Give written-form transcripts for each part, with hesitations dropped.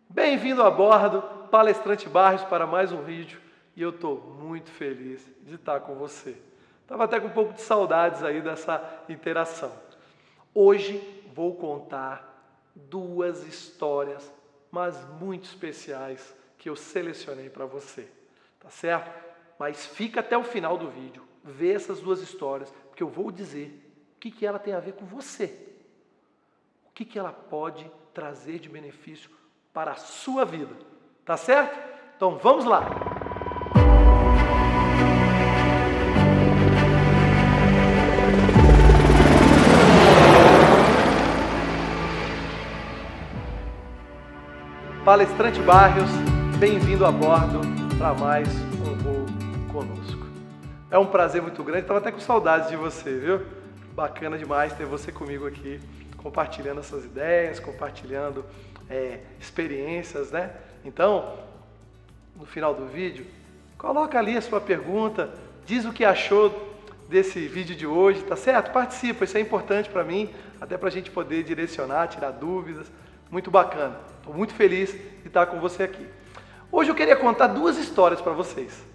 Bem-vindo a bordo, Palestrante Barros, para mais um vídeo e eu estou muito feliz de estar com você. Estava até com um pouco de saudades aí dessa interação. Hoje vou contar duas histórias, mas muito especiais, que eu selecionei para você, tá certo? Mas fica até o final do vídeo, vê essas duas histórias, porque eu vou dizer o que ela tem a ver com você. O que ela pode trazer de benefício para a sua vida, tá certo? Então vamos lá! Palestrante Barros, bem-vindo a bordo para mais um voo conosco. É um prazer muito grande, estava até com saudades de você, viu? Bacana demais ter você comigo aqui, compartilhando essas ideias, compartilhando experiências, né? Então, no final do vídeo, coloca ali a sua pergunta, diz o que achou desse vídeo de hoje, tá certo? Participa, isso é importante para mim, até para a gente poder direcionar, tirar dúvidas. Muito bacana, estou muito feliz de estar com você aqui. Hoje eu queria contar duas histórias para vocês.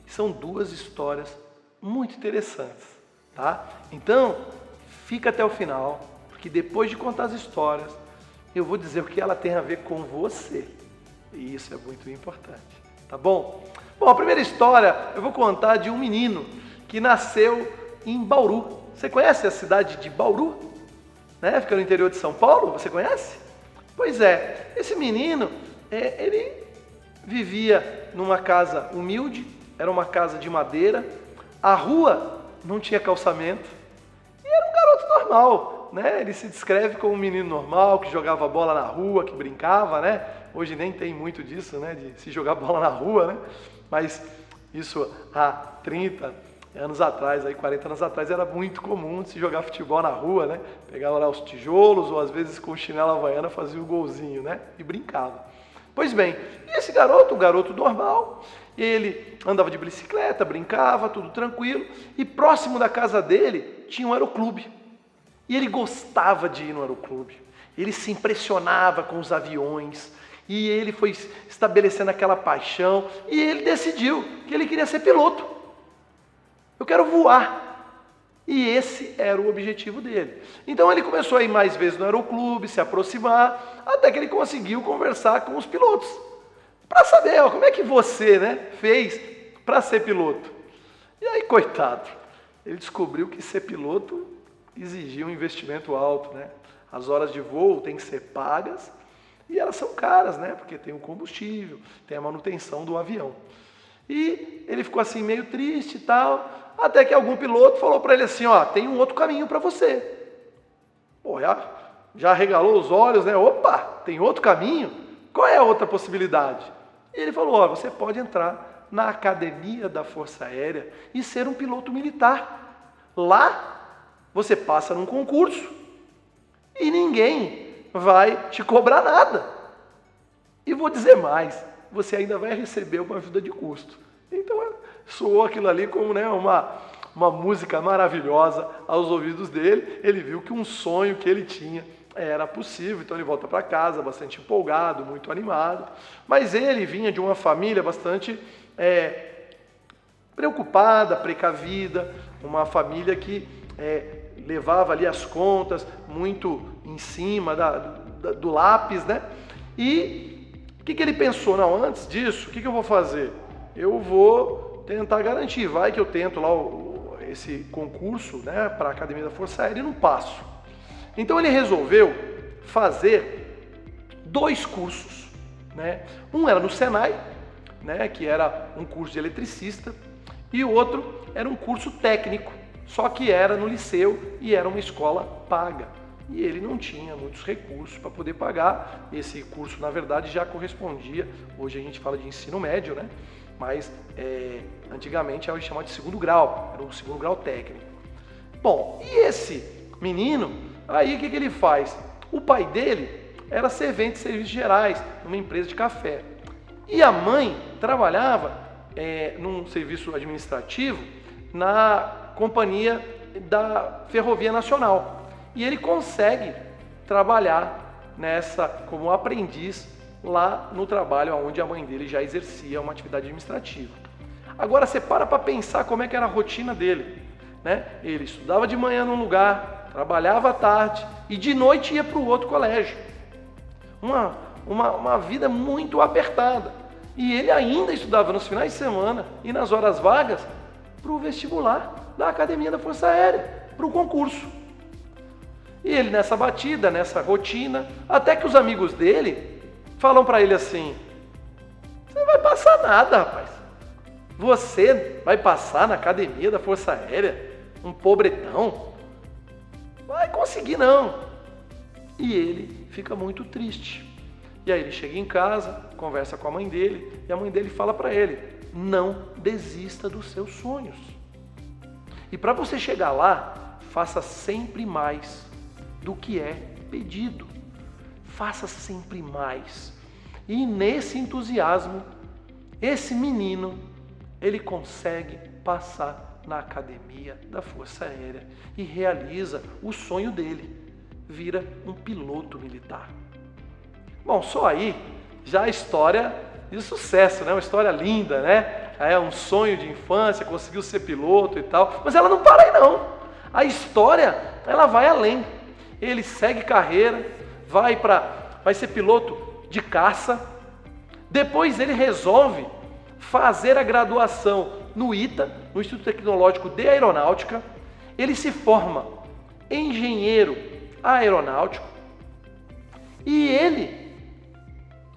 São duas histórias muito interessantes, tá? Então, fica até o final, porque depois de contar as histórias, eu vou dizer o que ela tem a ver com você. E isso é muito importante, tá bom? Bom, a primeira história eu vou contar de um menino que nasceu em Bauru. Você conhece a cidade de Bauru? Né? Fica no interior de São Paulo, você conhece? Pois é, esse menino, ele vivia numa casa humilde, era uma casa de madeira, a rua não tinha calçamento, e era um garoto normal, né? Ele se descreve como um menino normal, que jogava bola na rua, que brincava, né? Hoje nem tem muito disso, né? De se jogar bola na rua, né? Mas isso há 30 anos atrás, aí 40 anos atrás, era muito comum de se jogar futebol na rua, né? Pegava lá os tijolos, ou às vezes com chinela havaiana fazia o golzinho, né? E brincava. Pois bem, e esse garoto, um garoto normal, ele andava de bicicleta, brincava, tudo tranquilo, e próximo da casa dele tinha um aeroclube. E ele gostava de ir no aeroclube, ele se impressionava com os aviões, e ele foi estabelecendo aquela paixão, e ele decidiu que ele queria ser piloto. Eu quero voar. E esse era o objetivo dele. Então ele começou a ir mais vezes no aeroclube, se aproximar, até que ele conseguiu conversar com os pilotos. Para saber, como é que você, né, fez para ser piloto. E aí, coitado, ele descobriu que ser piloto exigia um investimento alto, né? As horas de voo têm que ser pagas e elas são caras, né? Porque tem o combustível, tem a manutenção do avião. E ele ficou assim meio triste e tal, até que algum piloto falou para ele assim, ó, tem um outro caminho para você. Pô, já regalou os olhos, né? Opa, tem outro caminho? Qual é a outra possibilidade? E ele falou, ó, você pode entrar na Academia da Força Aérea e ser um piloto militar. Lá, você passa num concurso e ninguém vai te cobrar nada. E vou dizer mais, você ainda vai receber uma ajuda de custo. Então, soou aquilo ali como, né, uma música maravilhosa aos ouvidos dele. Ele viu que um sonho que ele tinha era possível, então ele volta para casa bastante empolgado, muito animado. Mas ele vinha de uma família bastante preocupada, precavida, uma família que levava ali as contas muito em cima do lápis, né? E o que ele pensou? Não, antes disso, o que eu vou fazer? Eu vou tentar garantir, vai que eu tento lá esse concurso, né, para a Academia da Força Aérea e não passo. Então ele resolveu fazer dois cursos, né? Um era no Senai, né, que era um curso de eletricista, e o outro era um curso técnico, só que era no liceu e era uma escola paga. E ele não tinha muitos recursos para poder pagar. Esse curso, na verdade, já correspondia, hoje a gente fala de ensino médio, né? Mas antigamente era chamado de segundo grau, era um segundo grau técnico. Bom, e esse menino, aí o que ele faz? O pai dele era servente de serviços gerais, numa empresa de café. E a mãe trabalhava num serviço administrativo na companhia da Ferrovia Nacional. E ele consegue trabalhar como aprendiz lá no trabalho onde a mãe dele já exercia uma atividade administrativa. Agora você para pensar como é que era a rotina dele, né? Ele estudava de manhã num lugar, trabalhava à tarde e de noite ia para o outro colégio. Uma vida muito apertada. E ele ainda estudava nos finais de semana e nas horas vagas para o vestibular da Academia da Força Aérea, para o concurso. E ele nessa batida, nessa rotina, até que os amigos dele falam para ele assim: você não vai passar nada, rapaz. Você vai passar na Academia da Força Aérea, um pobretão? Vai conseguir não. E ele fica muito triste. E aí ele chega em casa, conversa com a mãe dele, e a mãe dele fala para ele: não desista dos seus sonhos. E para você chegar lá, faça sempre mais do que é pedido. Faça sempre mais. E nesse entusiasmo, esse menino, ele consegue passar na Academia da Força Aérea e realiza o sonho dele, vira um piloto militar. Bom, só aí já a história de sucesso, né? Uma história linda, né? É um sonho de infância, conseguiu ser piloto e tal, mas ela não para aí não. A história, ela vai além. Ele segue carreira, vai ser piloto de caça. Depois ele resolve fazer a graduação no ITA, no Instituto Tecnológico de Aeronáutica. Ele se forma engenheiro aeronáutico e ele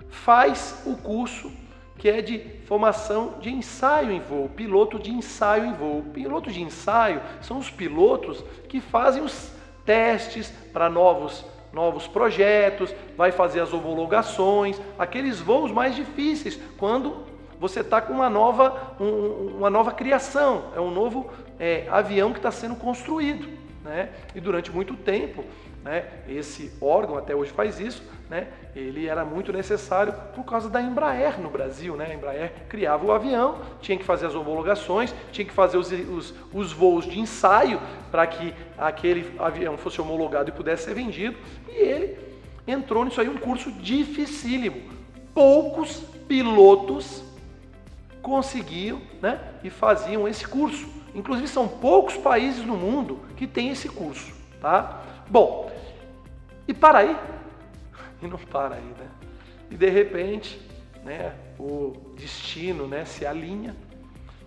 faz o curso que é de formação de ensaio em voo, piloto de ensaio em voo. Piloto de ensaio são os pilotos que fazem os testes para novos projetos, vai fazer as homologações, aqueles voos mais difíceis, quando você está com uma nova criação, é um novo avião que está sendo construído, né? E durante muito tempo, né, esse órgão até hoje faz isso, né? Ele era muito necessário por causa da Embraer no Brasil, né? A Embraer criava o avião, tinha que fazer as homologações, tinha que fazer os voos de ensaio para que aquele avião fosse homologado e pudesse ser vendido. E ele entrou nisso aí, um curso dificílimo. Poucos pilotos conseguiam, né, e faziam esse curso. Inclusive são poucos países no mundo que têm esse curso, tá? Bom, e para aí? E não para aí, né? E de repente, né, o destino, né, se alinha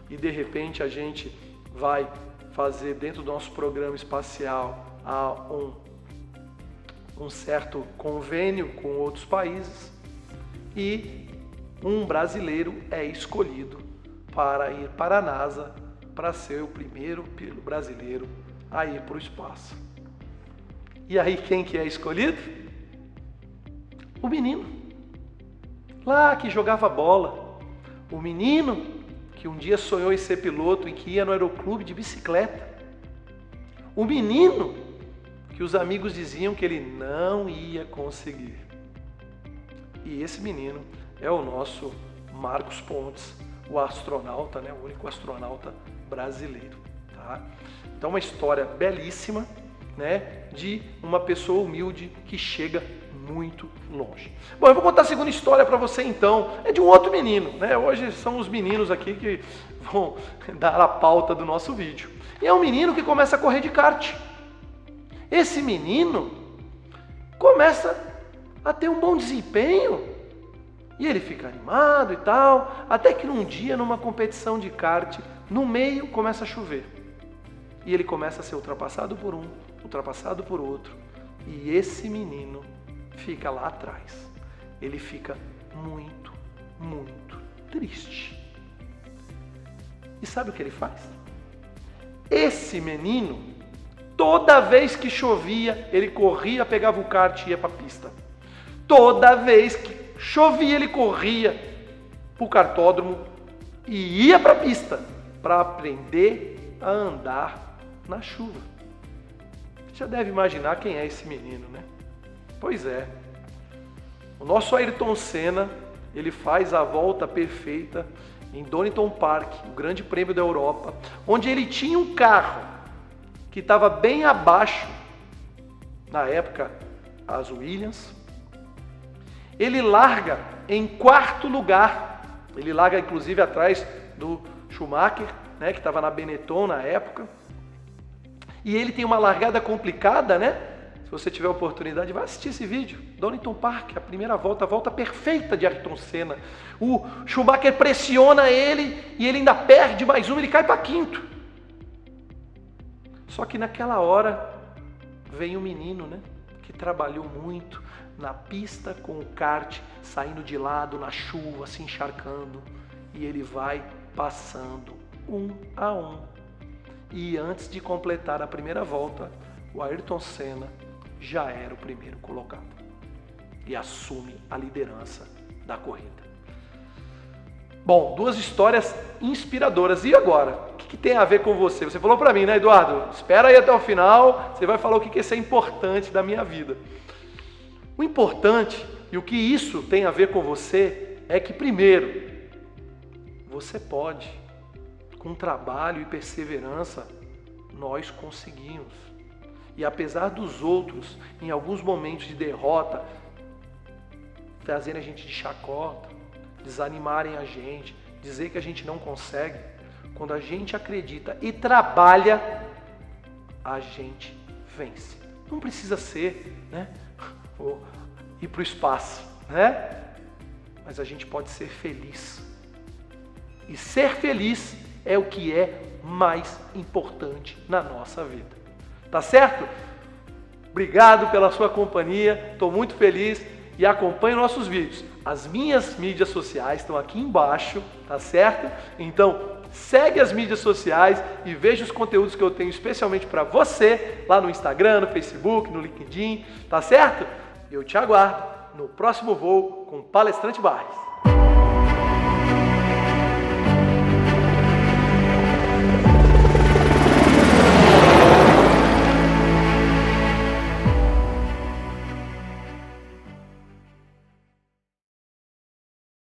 e de repente a gente vai fazer dentro do nosso programa espacial um certo convênio com outros países e um brasileiro é escolhido para ir para a NASA para ser o primeiro brasileiro a ir para o espaço. E aí quem que é escolhido? O menino, lá que jogava bola. O menino que um dia sonhou em ser piloto e que ia no aeroclube de bicicleta. O menino que os amigos diziam que ele não ia conseguir. E esse menino é o nosso Marcos Pontes, o astronauta, né? O único astronauta brasileiro, tá? Então uma história belíssima, né? De uma pessoa humilde que chega muito longe. Bom, eu vou contar a segunda história para você então. É de um outro menino, né? Hoje são os meninos aqui que vão dar a pauta do nosso vídeo. E é um menino que começa a correr de kart. Esse menino começa a ter um bom desempenho e ele fica animado e tal, até que num dia, numa competição de kart, no meio começa a chover. E ele começa a ser ultrapassado por um, ultrapassado por outro. E esse menino fica lá atrás. Ele fica muito, muito triste. E sabe o que ele faz? Esse menino, toda vez que chovia, ele corria, pegava o kart e ia para a pista. Toda vez que chovia, ele corria para o kartódromo e ia para a pista para aprender a andar na chuva. Você já deve imaginar quem é esse menino, né? Pois é. O nosso Ayrton Senna, ele faz a volta perfeita em Donington Park, o Grande Prêmio da Europa, onde ele tinha um carro que estava bem abaixo, na época, as Williams, Ele larga em quarto lugar. Ele larga inclusive atrás do Schumacher, né, que estava na Benetton na época. E ele tem uma largada complicada, né? Se você tiver oportunidade, vai assistir esse vídeo. Donington Park, a primeira volta, a volta perfeita de Ayrton Senna. O Schumacher pressiona ele e ele ainda perde mais uma, ele cai para quinto. Só que naquela hora vem um menino, né? Que trabalhou muito na pista com o kart, saindo de lado, na chuva, se encharcando. E ele vai passando 1 a 1. E antes de completar a primeira volta, o Ayrton Senna já era o primeiro colocado e assume a liderança da corrida. Bom, duas histórias inspiradoras. E agora? O que tem a ver com você? Você falou para mim, né, Eduardo? Espera aí até o final, você vai falar o que isso é importante da minha vida. O importante e o que isso tem a ver com você é que, primeiro, você pode. Com trabalho e perseverança, nós conseguimos. E apesar dos outros, em alguns momentos de derrota, trazerem a gente de chacota, desanimarem a gente, dizer que a gente não consegue, quando a gente acredita e trabalha, a gente vence. Não precisa ser, né, ou ir para o espaço, né? Mas a gente pode ser feliz. E ser feliz é o que é mais importante na nossa vida. Tá certo? Obrigado pela sua companhia, estou muito feliz e acompanhe nossos vídeos. As minhas mídias sociais estão aqui embaixo, tá certo? Então, segue as mídias sociais e veja os conteúdos que eu tenho especialmente para você, lá no Instagram, no Facebook, no LinkedIn, tá certo? Eu te aguardo no próximo voo com o Palestrante Barres.